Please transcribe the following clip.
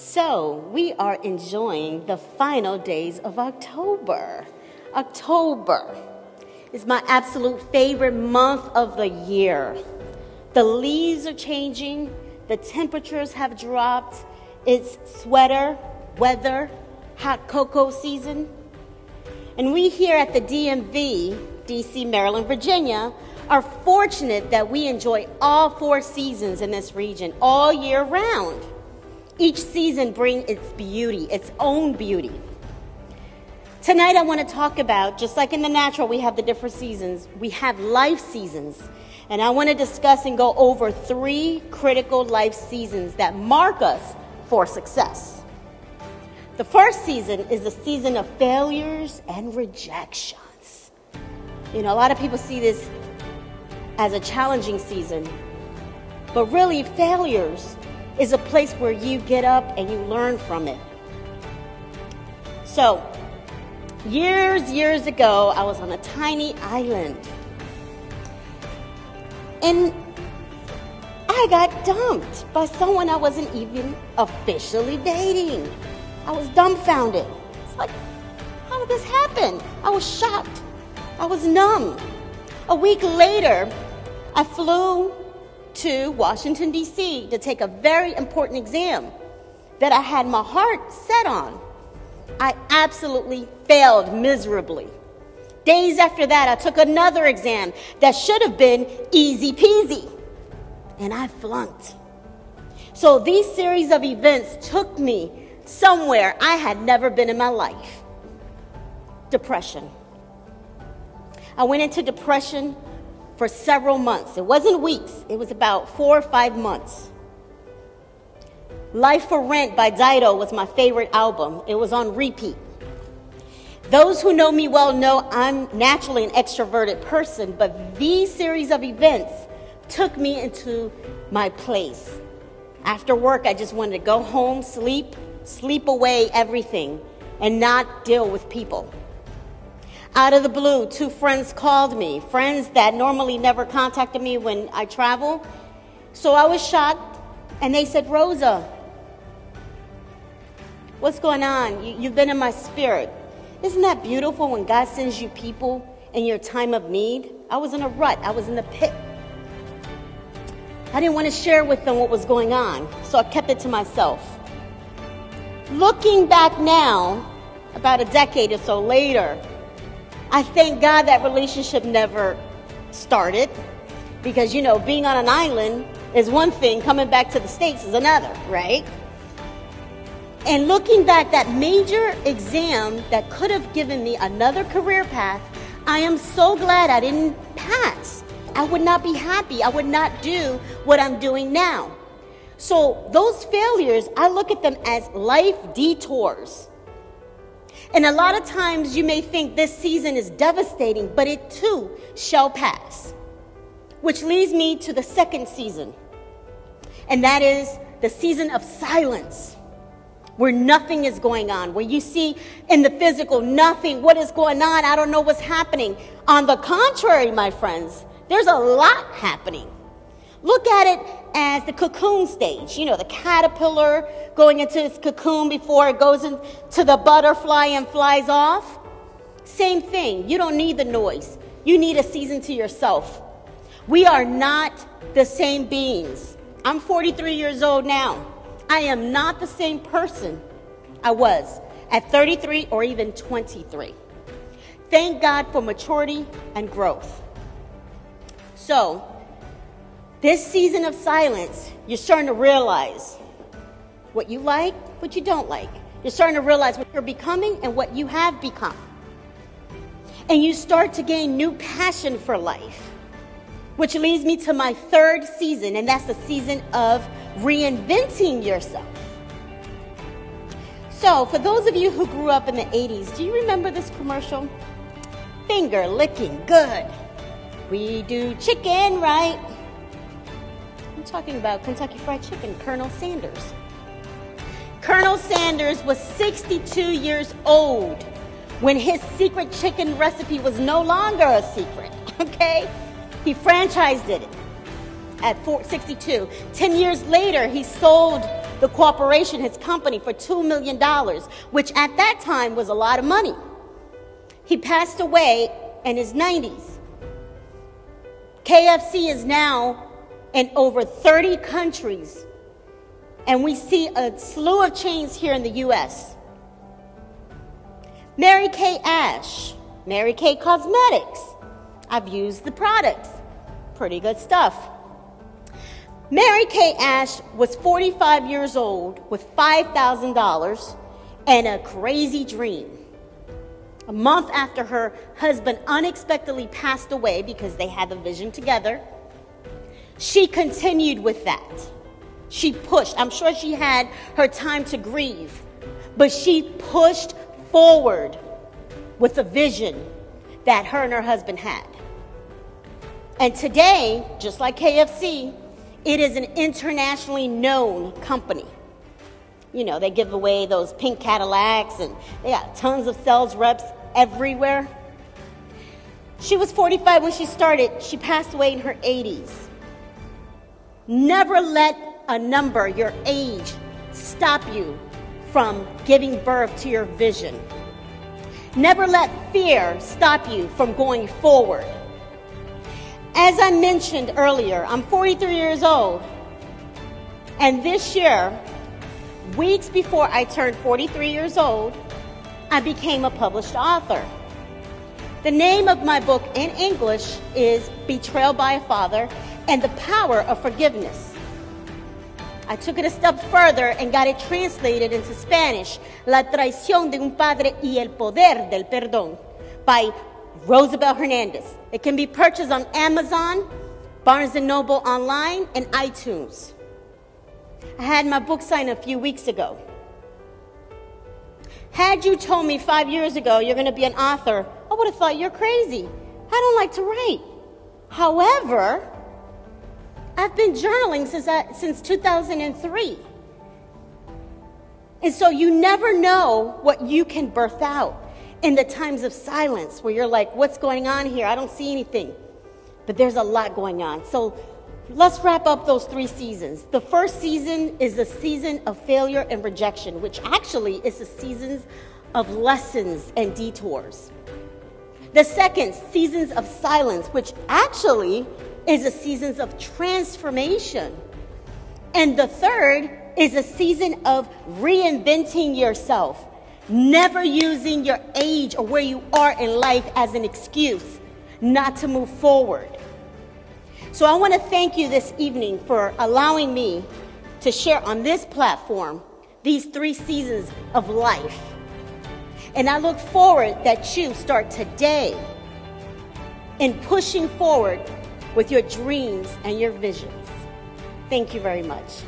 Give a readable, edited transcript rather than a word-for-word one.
So, we are enjoying the final days of October. October is my absolute favorite month of the year. The leaves are changing, the temperatures have dropped, it's sweater, weather, hot cocoa season. And we here at the DMV, DC, Maryland, Virginia, are fortunate that we enjoy all 4 seasons in this region all year round. Each season brings its beauty, its own beauty. Tonight I want to talk about, just like in the natural we have the different seasons, we have life seasons. And I want to discuss and go over 3 critical life seasons that mark us for success. The first season is the season of failures and rejections. You know, a lot of people see this as a challenging season, but really failures is a place where you get up and you learn from it. So, years ago, I was on a tiny island. And I got dumped by someone I wasn't even officially dating. I was dumbfounded. It's like, how did this happen? I was shocked. I was numb. A week later, I flew to Washington, D.C. to take a very important exam that I had my heart set on. I absolutely failed miserably. Days after that, I took another exam that should have been easy peasy, and I flunked. So these series of events took me somewhere I had never been in my life. Depression. I went into depression for several months. It wasn't weeks. It was about 4 or 5 months. Life for Rent by Dido was my favorite album. It was on repeat. Those who know me well know I'm naturally an extroverted person, but these series of events took me into my place. After work, I just wanted to go home, sleep away everything, and not deal with people. Out of the blue, 2 friends called me, friends that normally never contacted me when I travel. So I was shocked, and they said, "Rosa, what's going on? You've been in my spirit. Isn't that beautiful when God sends you people in your time of need?" I was in a rut. I was in the pit. I didn't want to share with them what was going on, so I kept it to myself. Looking back now, about a decade or so later, I thank God that relationship never started, because, you know, being on an island is one thing, coming back to the States is another, right? And looking back, that major exam that could have given me another career path, I am so glad I didn't pass. I would not be happy. I would not do what I'm doing now. So those failures, I look at them as life detours. And a lot of times you may think this season is devastating, but it too shall pass. Which leads me to the second season. And that is the season of silence, where nothing is going on, where you see in the physical nothing. What is going on? I don't know what's happening. On the contrary, my friends, there's a lot happening. Look at it as the cocoon stage. You know, the caterpillar going into its cocoon before it goes into the butterfly and flies off. Same thing. You don't need the noise. You need a season to yourself. We are not the same beings. I'm 43 years old now. I am not the same person I was at 33 or even 23. Thank God for maturity and growth. So, this season of silence, you're starting to realize what you like, what you don't like. You're starting to realize what you're becoming and what you have become. And you start to gain new passion for life, which leads me to my third season, and that's the season of reinventing yourself. So, for those of you who grew up in the 80s, do you remember this commercial? Finger licking good. We do chicken, right? I'm talking about Kentucky Fried Chicken, Colonel Sanders. Colonel Sanders was 62 years old when his secret chicken recipe was no longer a secret, okay? He franchised it at 62. 10 years later, he sold the corporation, his company, for $2 million, which at that time was a lot of money. He passed away in his 90s. KFC is now in over 30 countries, and we see a slew of chains here in the U.S. Mary Kay Ash, Mary Kay Cosmetics. I've used the products. Pretty good stuff. Mary Kay Ash was 45 years old with $5,000 and a crazy dream. A month after her husband unexpectedly passed away because they had the vision together, she continued with that. She pushed. I'm sure she had her time to grieve, but she pushed forward with the vision that her and her husband had. And today, just like KFC, it is an internationally known company. You know, they give away those pink Cadillacs, and they got tons of sales reps everywhere. She was 45 when she started. She passed away in her 80s. Never let a number, your age, stop you from giving birth to your vision. Never let fear stop you from going forward. As I mentioned earlier, I'm 43 years old, and this year, weeks before I turned 43 years old, I became a published author. The name of my book in English is Betrayal by a Father and the Power of Forgiveness. I took it a step further and got it translated into Spanish, La traición de un padre y el poder del perdón, by Rosibel Hernandez. It can be purchased on Amazon, Barnes & Noble online, and iTunes. I had my book signed a few weeks ago. Had you told me 5 years ago you're going to be an author, I would have thought you're crazy. I don't like to write. However, I've been journaling since 2003. And so you never know what you can birth out in the times of silence where you're like, what's going on here? I don't see anything. But there's a lot going on. So let's wrap up those 3 seasons. The first season is the season of failure and rejection, which actually is the seasons of lessons and detours. The second, seasons of silence, which actually is the seasons of transformation. And the third is a season of reinventing yourself, never using your age or where you are in life as an excuse not to move forward. So I want to thank you this evening for allowing me to share on this platform these 3 seasons of life. And I look forward that you start today in pushing forward with your dreams and your visions. Thank you very much.